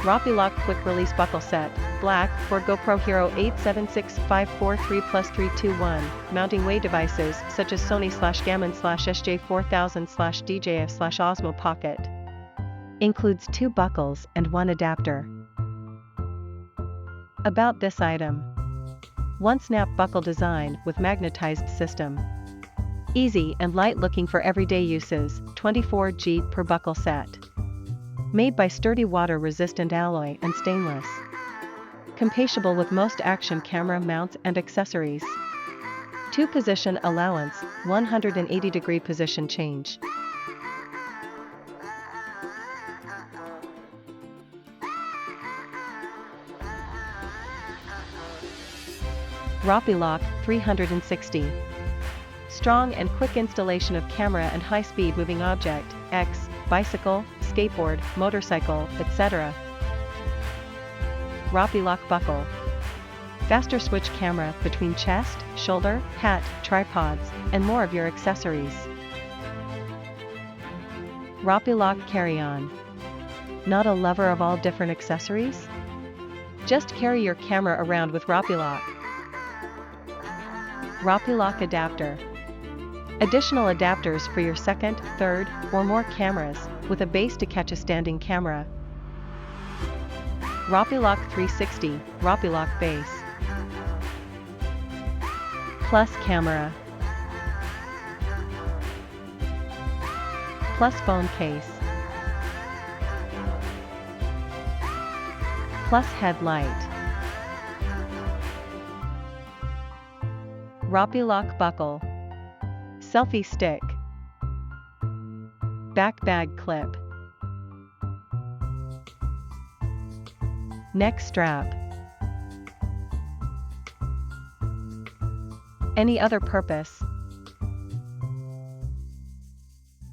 RapiLock Quick Release Buckle Set, Black, for GoPro Hero 876543+321, mounting way devices such as Sony/Gamin/SJ4000/DJF/Osmo Pocket. Includes 2 buckles and 1 adapter. About this item. 1 snap buckle design with magnetized system. Easy and light looking for everyday uses, 24G per buckle set. Made by sturdy water-resistant alloy and stainless. Compatible with most action camera mounts and accessories. 2-position allowance, 180-degree position change. RapiLock 360. Strong and quick installation of camera and high-speed moving object, X, bicycle, skateboard, motorcycle, etc. RapiLock Buckle. Faster switch camera between chest, shoulder, hat, tripods, and more of your accessories. RapiLock Carry-On. Not a lover of all different accessories? Just carry your camera around with RapiLock. RapiLock Adapter. Additional adapters for your second, third, or more cameras, with a base to catch a standing camera. RapiLock 360, RapiLock Base. Plus Camera. Plus Phone Case. Plus Headlight. RapiLock Buckle. Selfie Stick. Back Bag Clip. Neck Strap. Any other purpose,